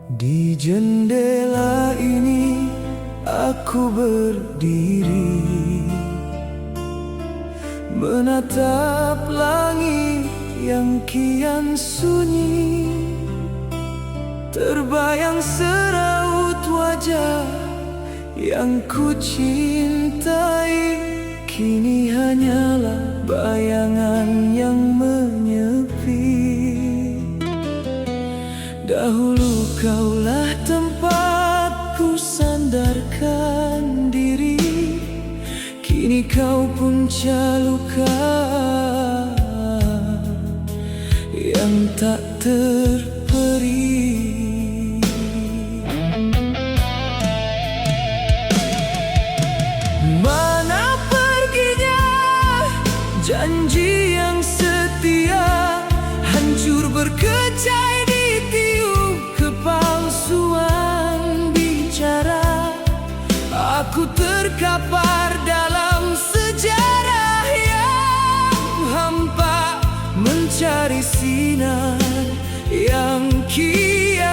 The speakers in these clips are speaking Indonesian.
Di jendela ini aku berdiri, menatap langit yang kian sunyi. Terbayang seraut wajah yang ku cintai, kini hanyalah bayangan yang menyepi. Dahulu kaulah tempatku sandarkan diri, kini kau punca luka yang tak terperi. Mana perginya janji yang setia, hancur berkecai di tiup kepalsuan bicara. Aku terkapar dalam sejarah yang hampa, mencari sinar yang kian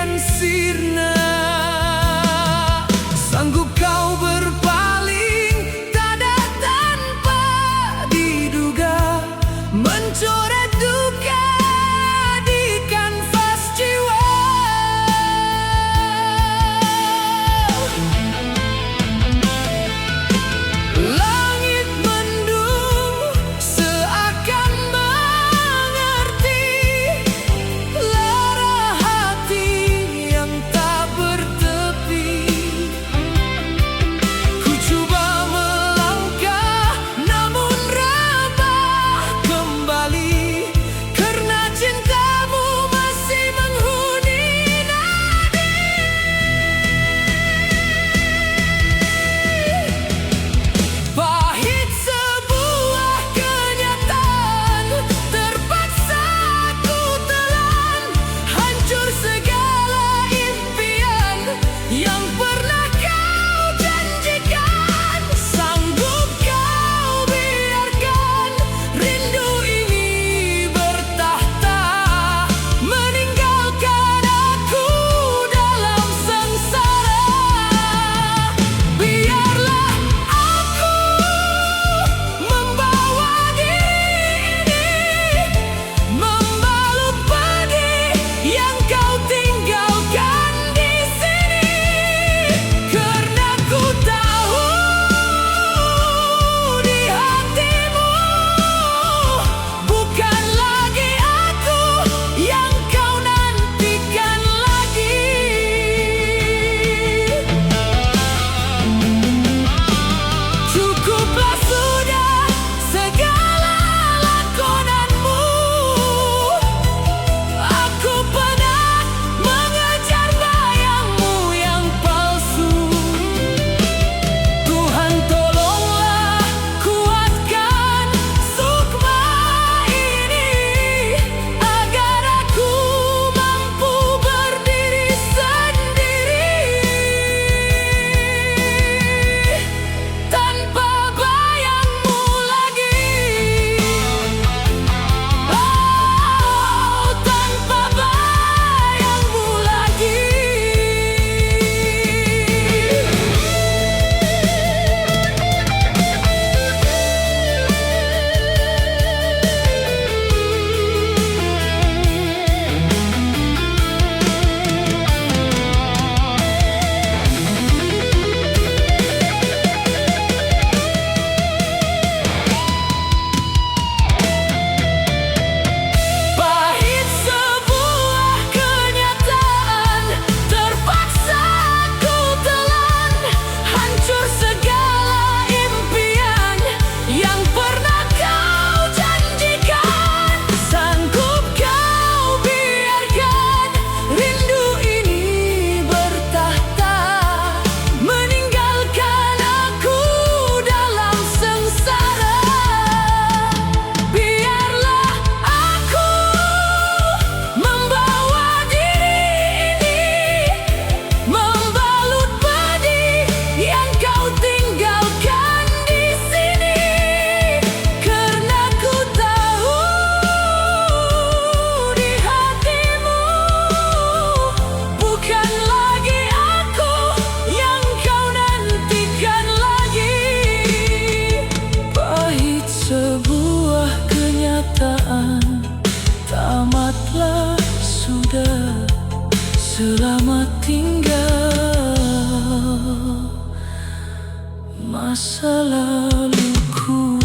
Selamat tinggal masa laluku.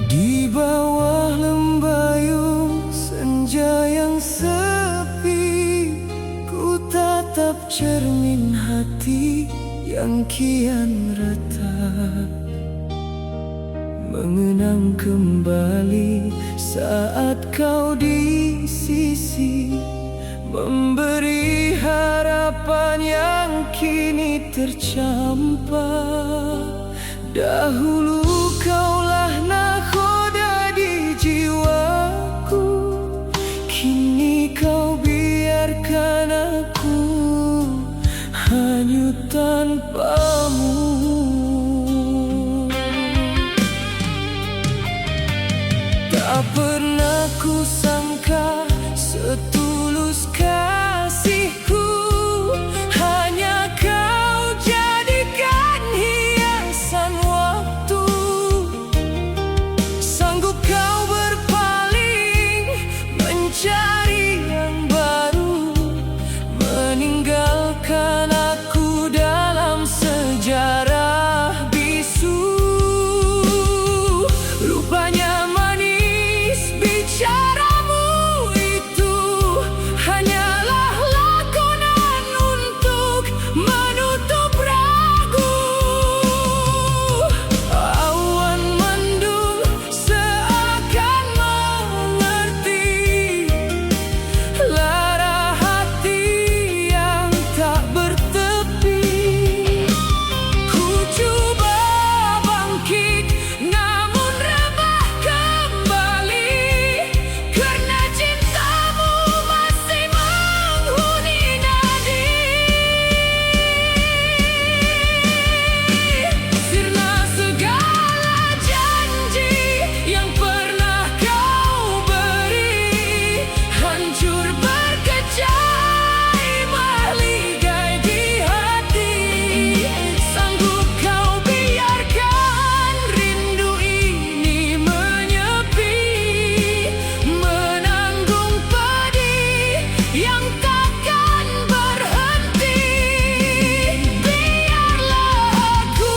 Di bawah lembayung senja yang sepi, ku tatap cermin hati yang kian retak, mengenang kembali saat kau di sisi, memberi harapan yang kini tercampak. Dahulu kaulah nakoda di jiwaku, kini kau biarkan aku hanyut tanpamu. Tak pernah ku sangka setulus kasihku, hanya kau jadikan hiasan waktu. Sanggup kau berpaling mencari yang baru, meninggalkan aku dalam sejarah bisu. Rupanya manis bicaramu itu hanyalah lakonan untuk menutup ragu. Awan mendung seakan mengerti lara hati yang tak bertepi. Ku coba bangkit namun rebah kembali, karena cintamu masih menghuni nadi. Sirna segala janji yang pernah kau beri, hancur berkecai meligai di hati. Sanggup kau biarkan rindu ini menyepi, menanggung pedih yang takkan berhenti. Biarlah aku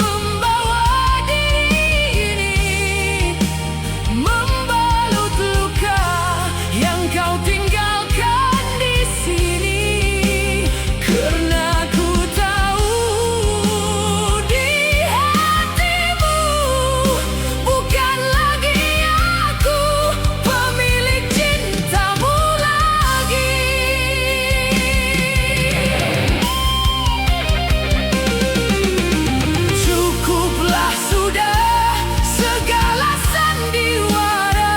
membawa diri ini, membalut luka yang kau tinggalkan di sini. Karena ku tahu di hatimu bukan lagi aku pemilik cintamu lagi. Cukuplah sudah segala sandiwara,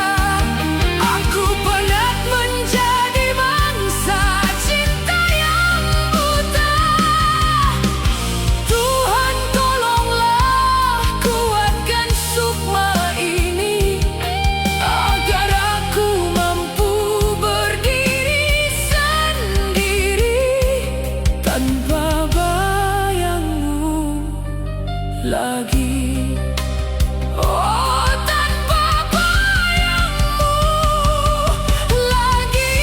aku penat menjadi mangsa cinta yang buta. Tuhan tolonglah kuatkan sukma ini, agar aku mampu berdiri sendiri tanpa bayangmu lagi. Oh, tanpa bayangmu lagi.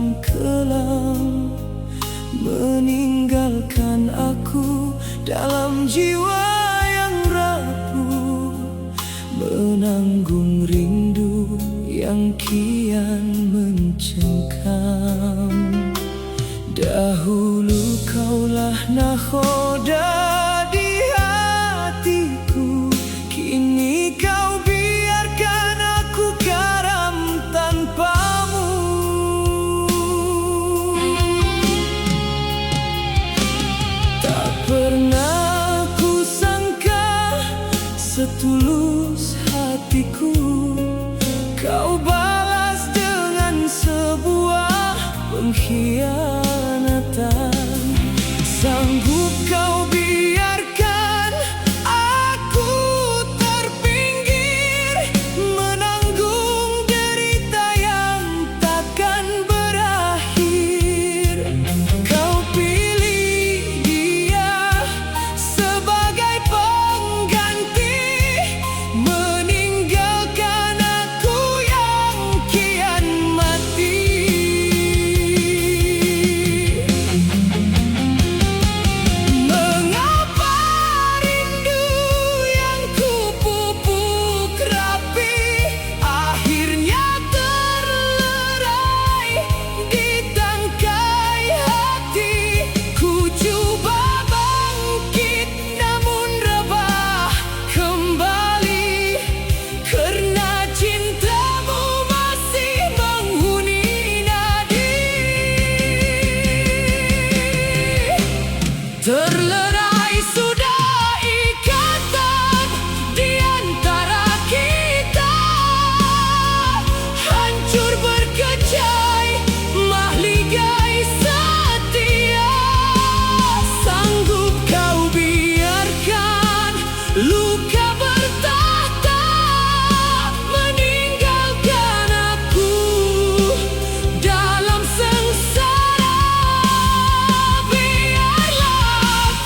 sang kelam, meninggalkan aku dalam jiwa yang rapuh, menanggung rindu yang kian mencengkam. Dahulu kaulah nahoda di hatiku, kini kau biarkan aku karam tanpamu. Tak pernah ku sangka setulus hatiku kau balas dengan sebuah pengkhianatan. Sanggup kau biarkan aku terpinggir, menanggung derita yang takkan berakhir. Kau pilih dia sebagai pengganti, meninggalkan aku yang kian mati. Terlerai sudah ikatan di antara kita, hancur berkecai mahligai setia. Sanggup kau biarkan luka bertahta, meninggalkan aku dalam sengsara. Biarlah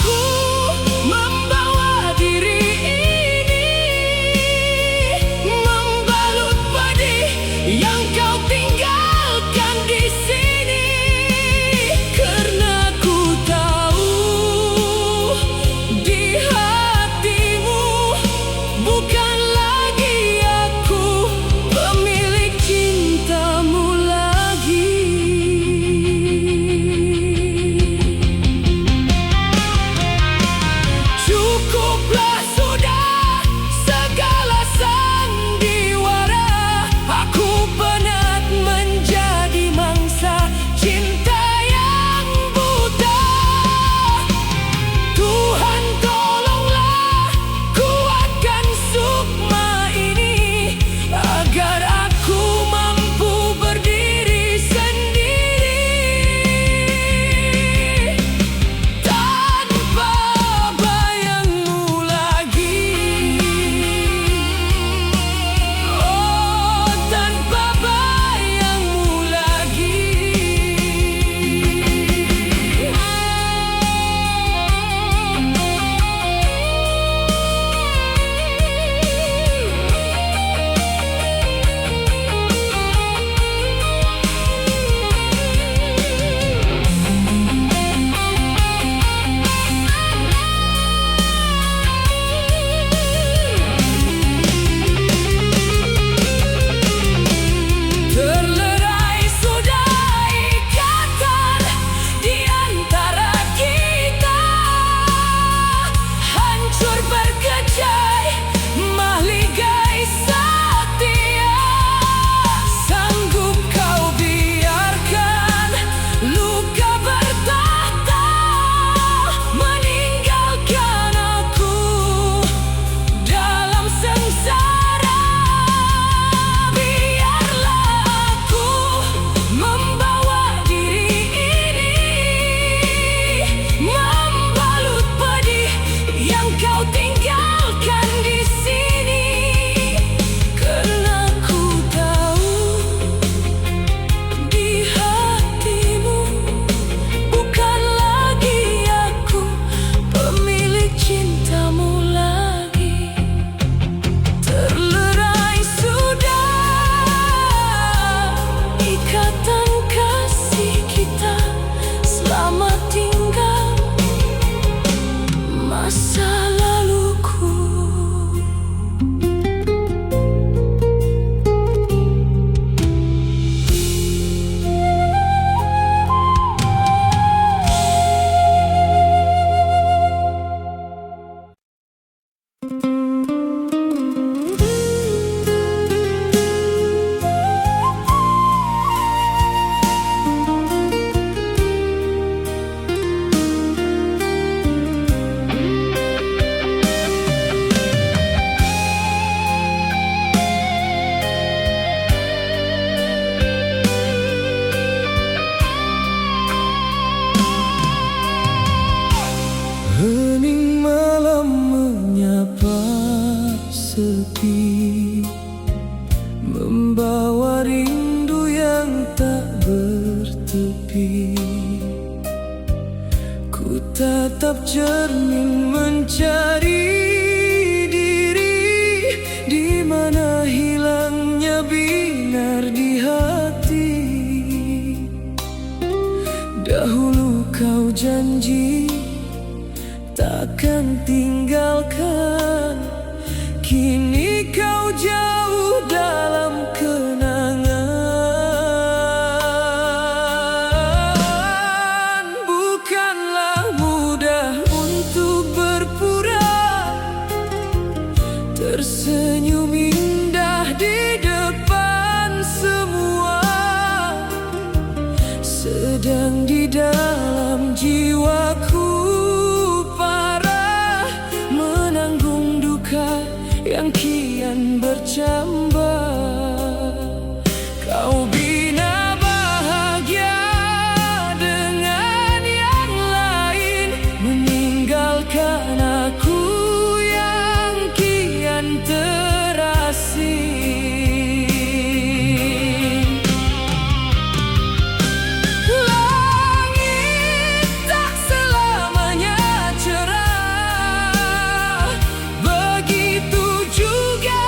sepi. Ku tatap cermin mencari diri, di mana hilangnya binar di hati. Dahulu kau janji takkan tinggalkan, kini kau jauh dalam kenangan. Bukanlah mudah untuk berpura, tersenyum indah di depan semua, sedang di dalam jiwaku parah, menanggung duka yang kian bercambah. Kau bina bahagia dengan yang lain, meninggalkan aku yang kian terasing. Langit tak selamanya cerah, begitu juga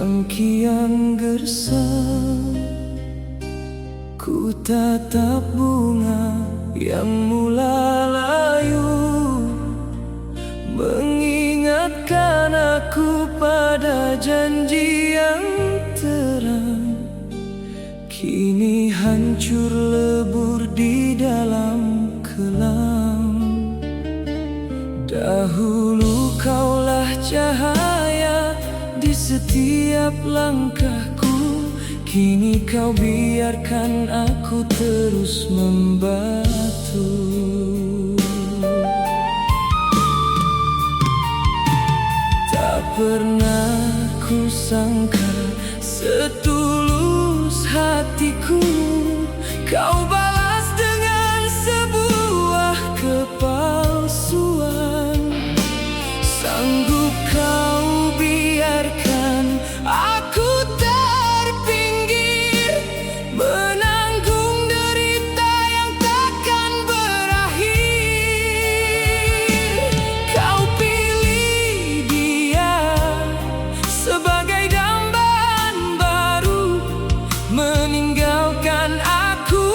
yang kian gersang. Ku tatap bunga yang mula layu, mengingatkan aku pada janji yang terang. Kini hancur lebur di dalam kelam. Dahulu kaulah cahaya di setiap langkahku, kini kau biarkan aku terus membatu. Tak pernah ku sangka setulus hatiku, kau balas dengan sebuah kepalsuan. Sanggup kau biarkan aku terpinggir, menanggung derita yang takkan berakhir. Kau pilih dia sebagai dambaan baru, meninggalkan aku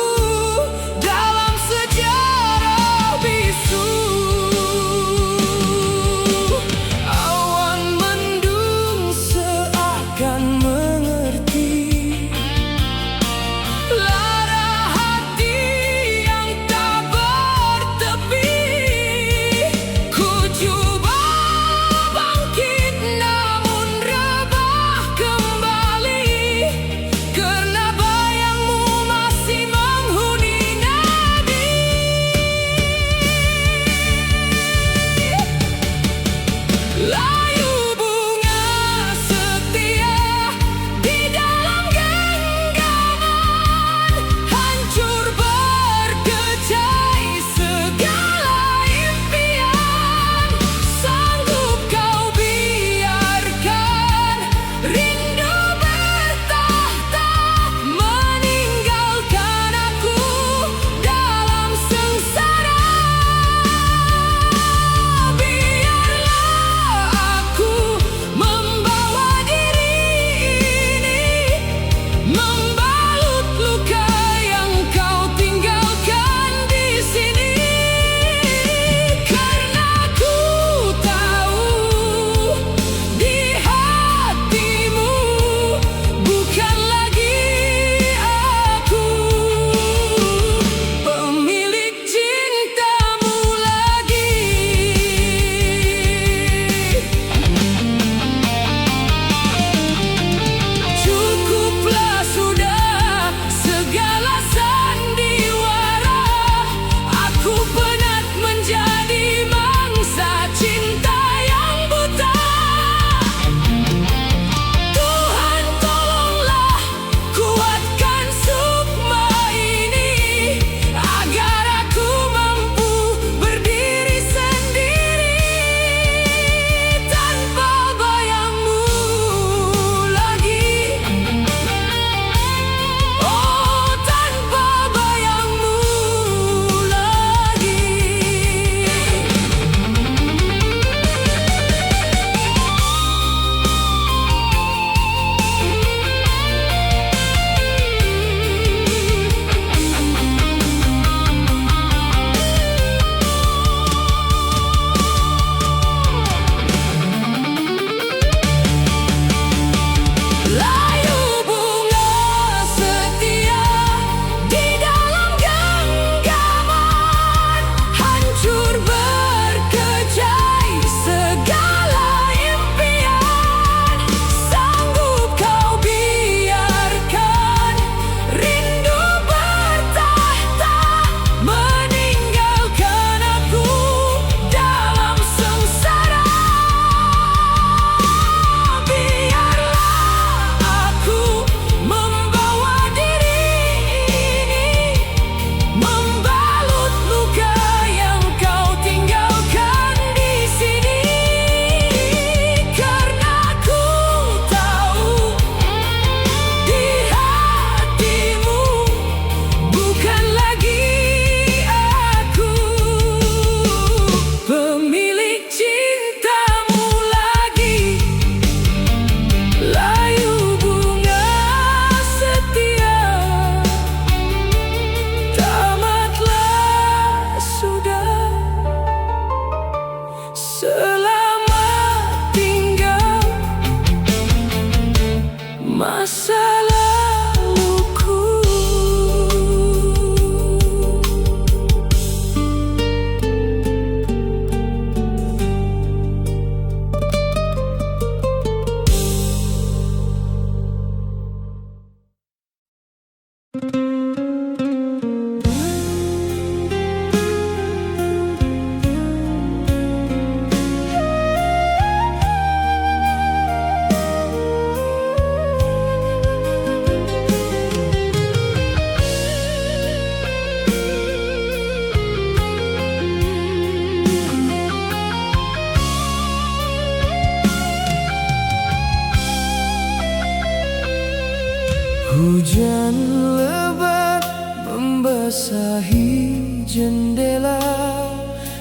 membasahi jendela,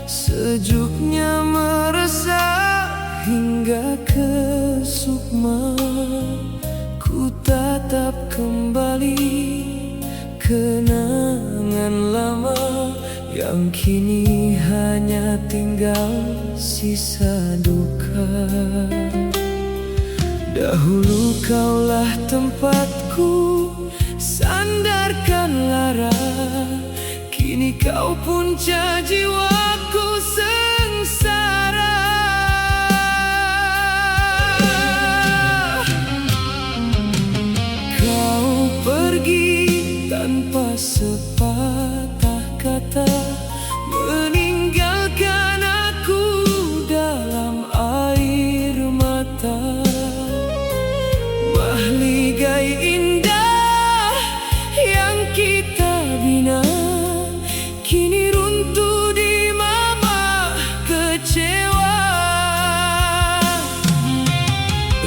sejuknya meresap hingga ke sukma. Ku tatap kembali kenangan lama yang kini hanya tinggal sisa duka. Dahulu kaulah tempatku sandarkan lara, kini kau punca jiwaku sengsara. Kau pergi tanpa sepatah kata, meninggalkan aku dalam air mata. Mahligai indah yang kita bina kini runtuh di mama kecewa.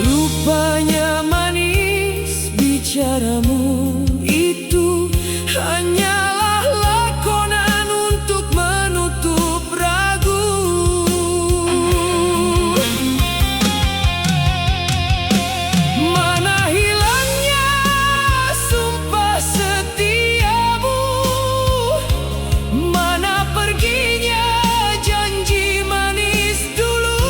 Rupanya manis bicaramu itu hanyalah lakonan untuk menutup ragu. Mana hilangnya sumpah setiamu, mana perginya janji manis dulu.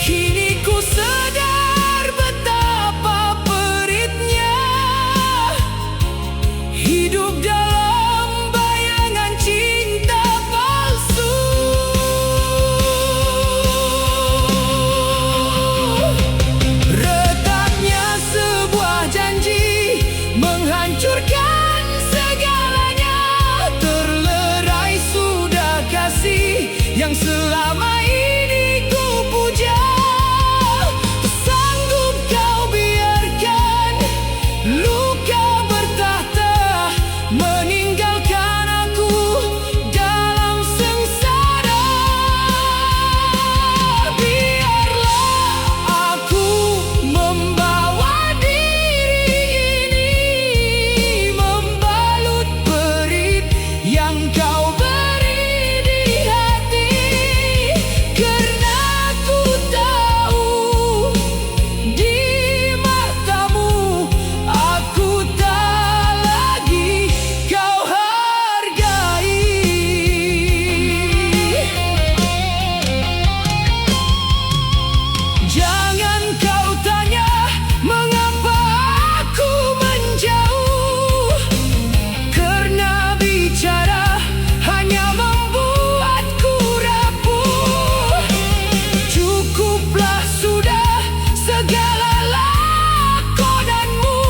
Kini ku sadar betapa peritnya hidup dalam bayangan cinta palsu. Retaknya sebuah janji menghancurkan segalanya. Terlerai sudah kasih yang selama ini ku puja. Sanggup kau biarkan luka bertahta meninggalkan aku dalam sengsara. Biarlah aku membawa diri ini membalut perit yang kau beri di hati. Karena ku tahu di matamu aku tak lagi kau hargai. Jangan kau tanya mengapa aku menjauh, karena bicara hanya membuatku rapuh. Cukuplah sudah segala lakonanmu,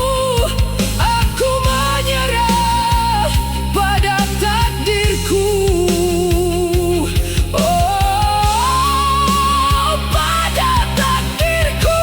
aku menyerah pada takdirku. Oh, pada takdirku.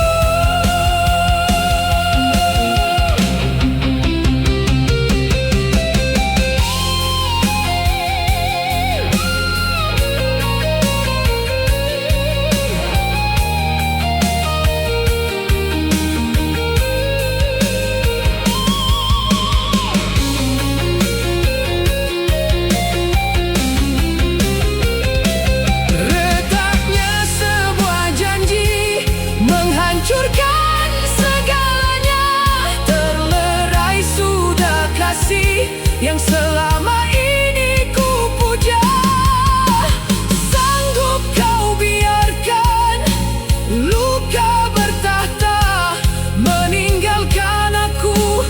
Retaknya sebuah janji menghancurkan segalanya. Terlerai sudah kasih yang selama ini ku puja. Sanggup kau biarkan luka bertahta meninggalkan aku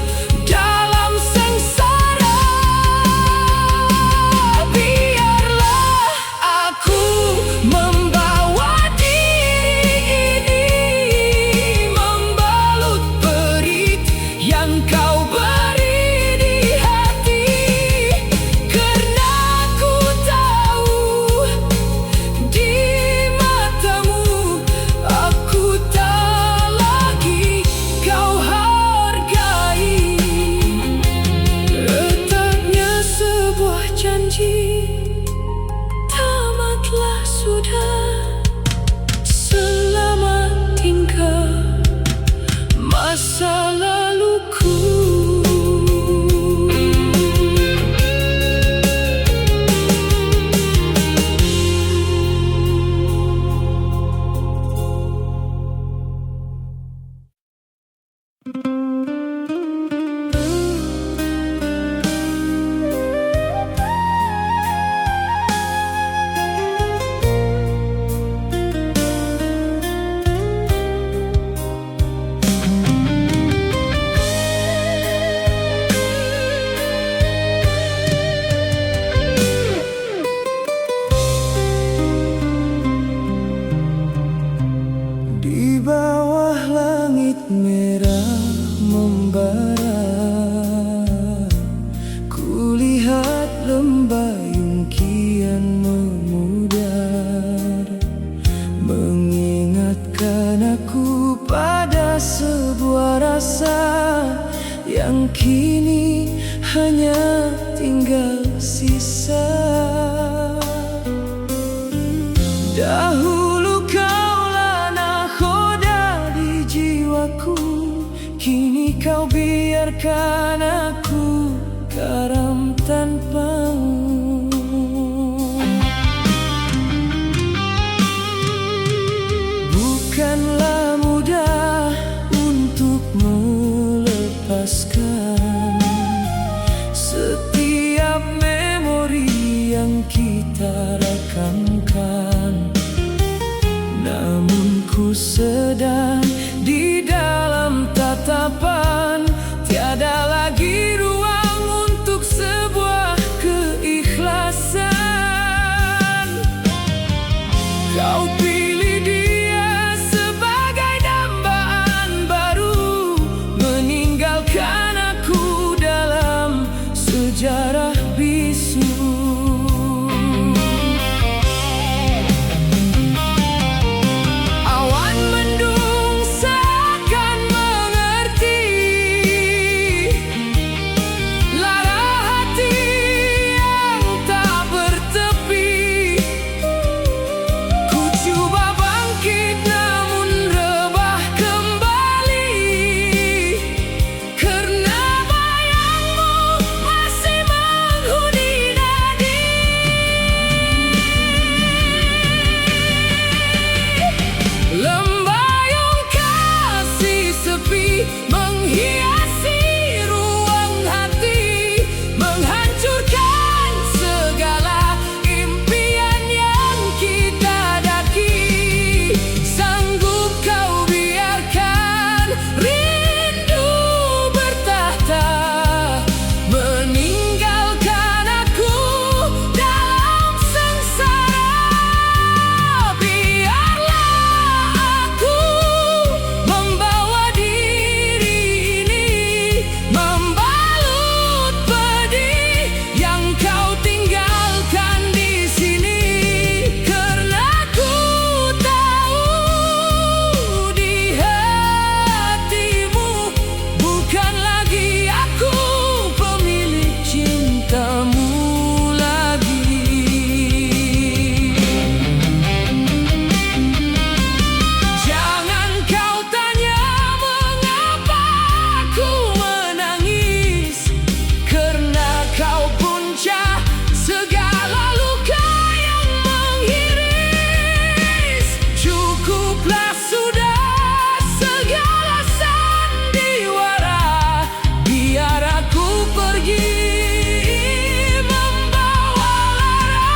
dalam sengsara. Biarlah aku membawa diri ini membalut perit yang kau beri di hati. hanya tinggal sisa. Dahulu kaulah nahkoda di jiwaku, kini kau biarkan aku karam tanpamu. Bukanlah mudah untuk melepaskan setiap memori yang kita rekamkan, namun ku sedang di dalam tatapan, tiada lagi ruang untuk sebuah keikhlasan. Kau pilih dia sebagai dambaan baru, meninggalkan aku dalam sejarah bisu. Awan mendung seakan mengerti lara hati yang tak bertepi. Ku coba bangkit namun rebah kembali, karena bayangmu masih menghuni nadi. Lembayung kasih sepi menghiasi ruang hati, menghancurkan segala impian yang kita daki. Sanggup kau biarkan rindu bertahta, meninggalkan aku dalam sengsara. Biarlah aku membawa diri ini, membalut pedih yang kau tinggalkan di sini, karena ku tahu di hatimu bukan lagi aku pemilik cintamu lagi. Jangan kau tanya mengapa aku menangis, karena kau punca segala luka yang mengiris. Cukuplah sudah segala sandiwara, biar aku pergi membawa lara.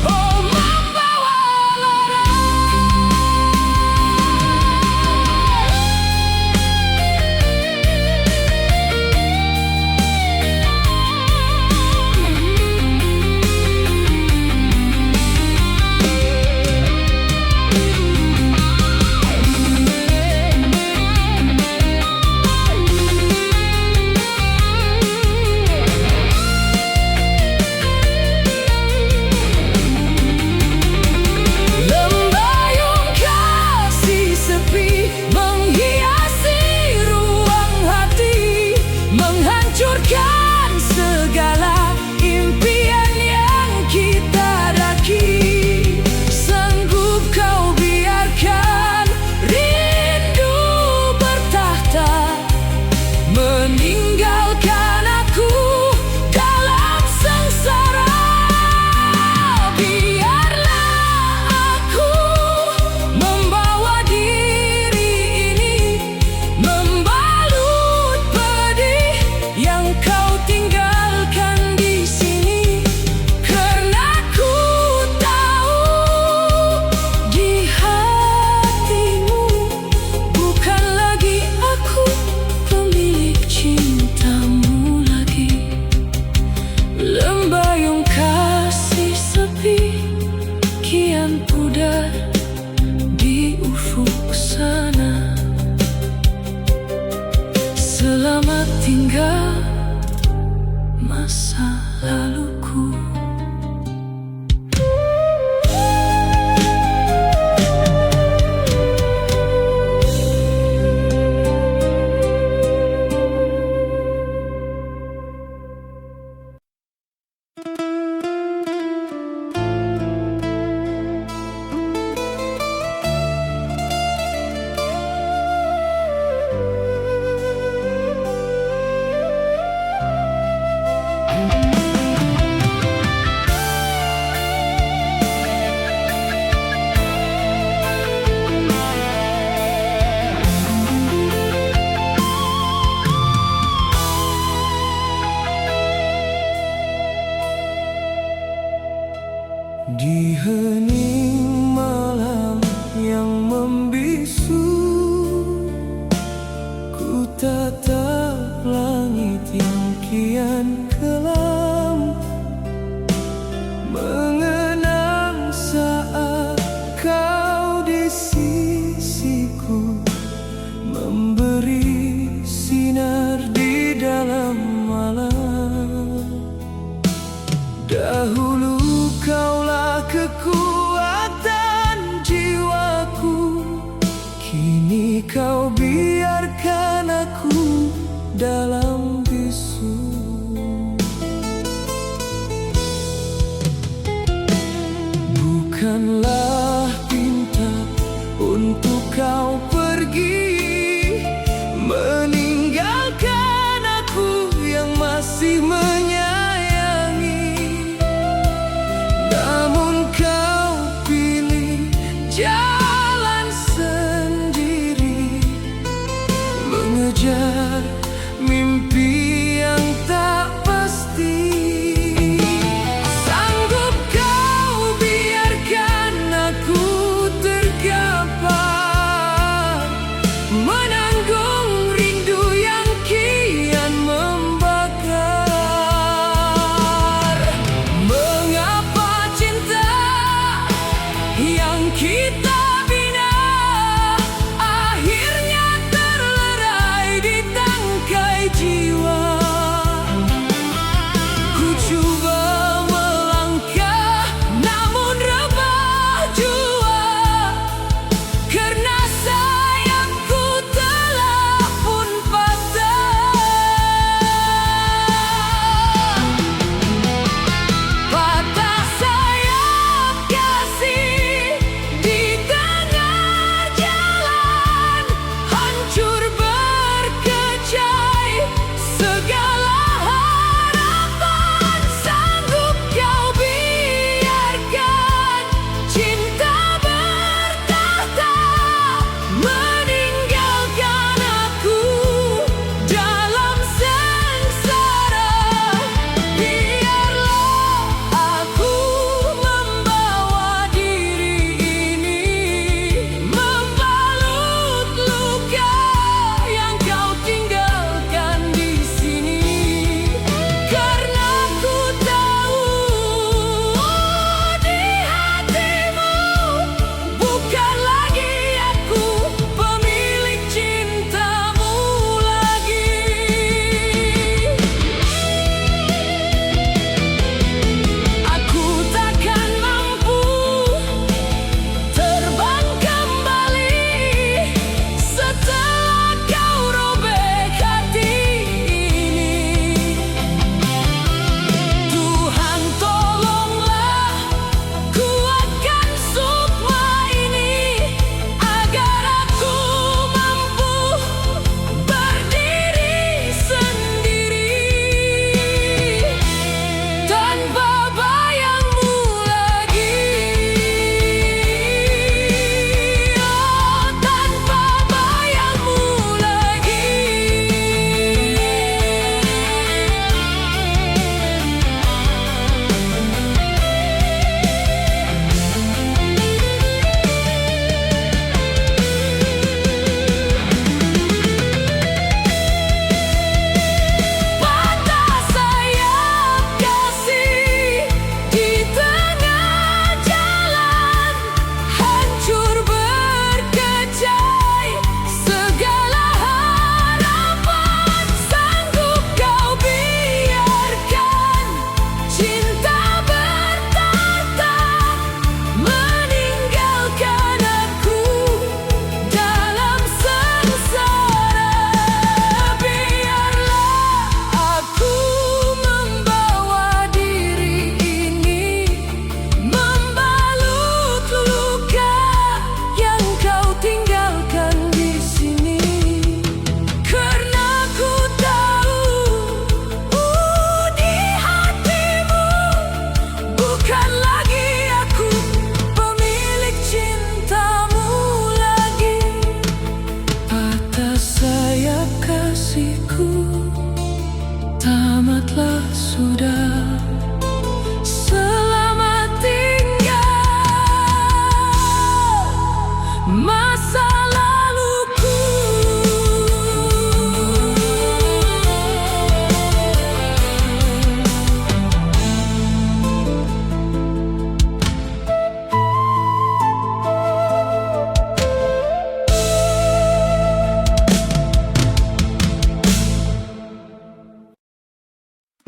Oh, membawa lara. Lembayung kasih sepi menghiasi ruang hati, menghancurkan segala impian yang kita daki. Sanggup kau biarkan rindu bertahta, meninggalkan aku dalam sengsara. Biarlah aku membawa diri ini, membalut pedih yang kau tinggalkan di sini, karena ku tahu di hatimu bukan lagi aku pemilik cintamu lagi. Lembayung kasih sepi kian pudar di ufuk sana. Selamat tinggal masa laluku. hening malam yang membisu, ku tatap langit yang kian kelam, mengenang saat kau di sisiku, memberi sinar di dalam malam. Dahulu kaulah kekuatan jiwaku, kini kau biarkan aku dalam bisu. Bukanlah pinta untuk kau pergi, meninggalkan aku yang masih menyayangi. Namun kau pilih jalan sendiri, mengejar mimpi yang tak pasti. Sanggup kau biarkan aku terkapar, menanggung rindu yang kian membakar. Mengapa cinta yang kita bina akhirnya terlerai di tangkai jiwa? Ku coba melangkah namun rebah jua, karena sayangku telah pun patah. Patah sayap kasih di tengah jalan, hancur berkecai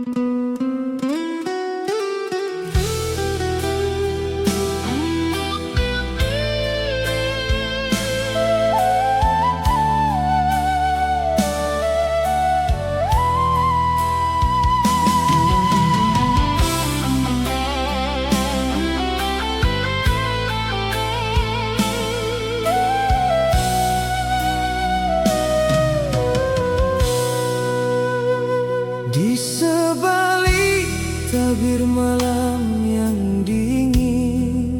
Di sebalik tabir malam yang dingin,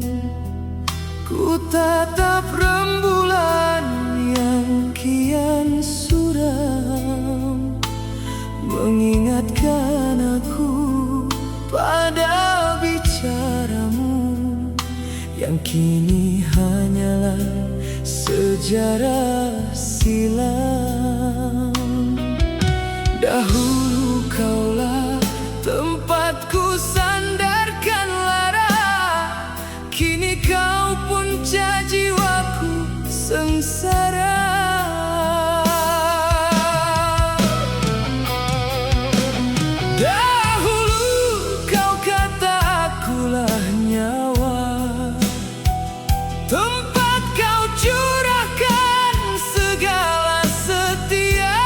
ku tatap rembulan yang kian suram, mengingatkan aku pada bicaramu yang kini hanyalah sejarah silam. Dahulu kaulah tempatku sandarkan lara, kini kau punca jiwaku sengsara. Dahulu kau kata akulah nyawa, tempat kau curahkan segala setia.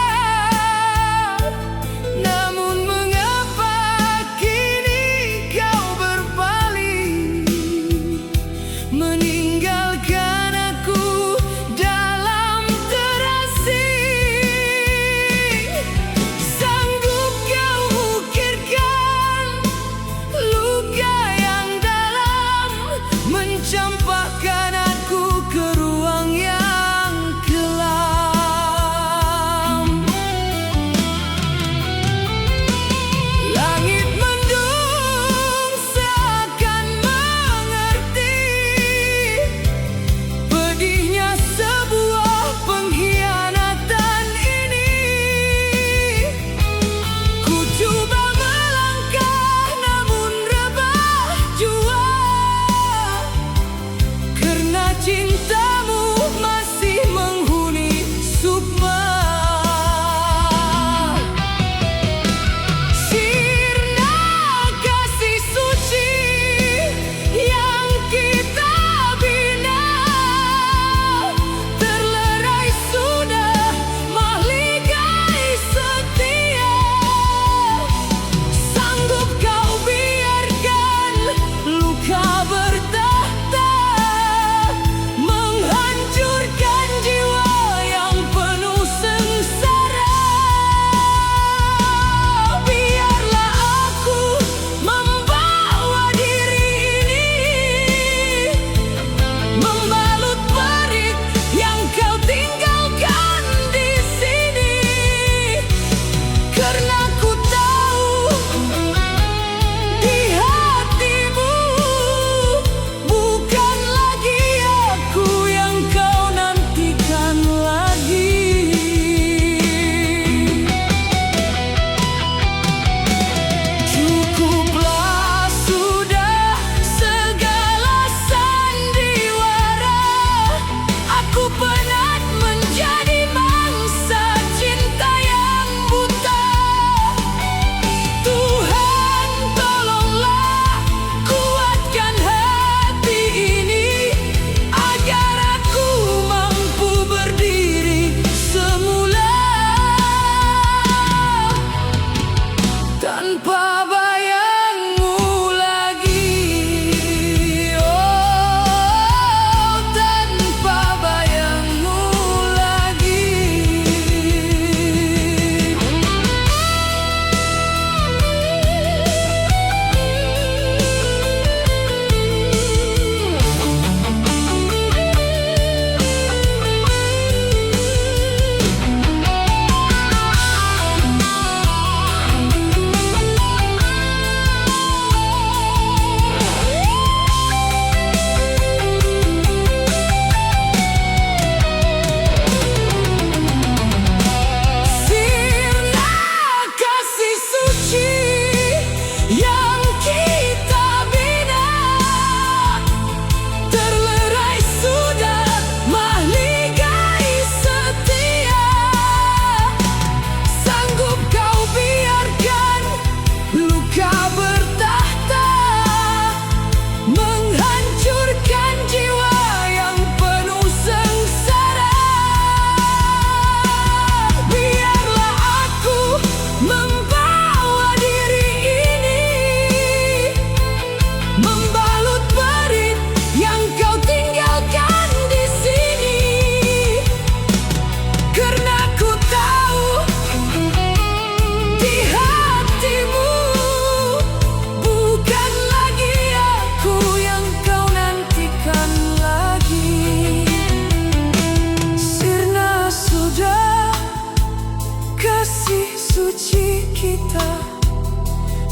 suci kita.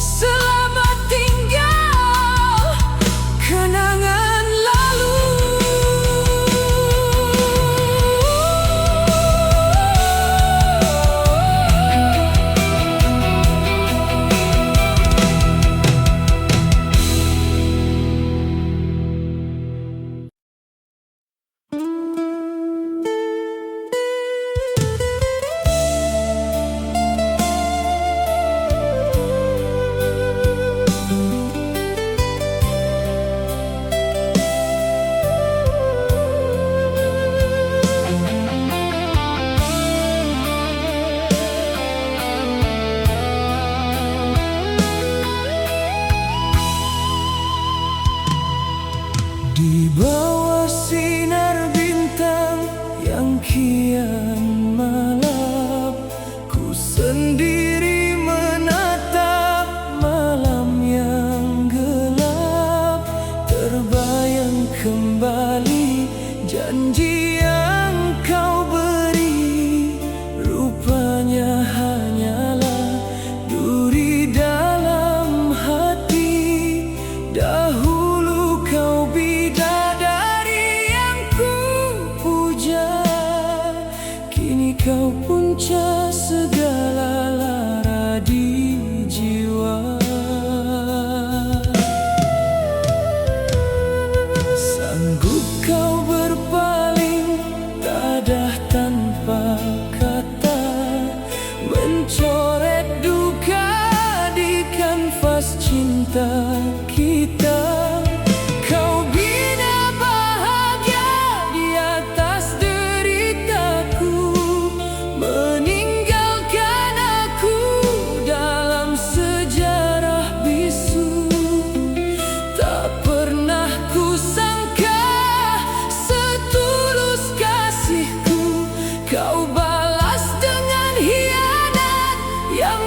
Selamat tinggal kenangan lalu. Di bawah sinar bintang yang kian malam, ku sendiri menatap malam yang gelap. Terbayang kembali janji yang kau beri, rupanya hanyalah duri dalam hati. Dahulu kau bidadari yang ku puja, kini kau punca segala lara di jiwa. Sanggup kau berpaling dadah tanpa kata, mencoret duka di kanvas cinta kita. Kau bina bahagia di atas deritaku, meninggalkan aku dalam sejarah bisu. Tak pernah ku sangka setulus kasihku, kau balas dengan hianat yang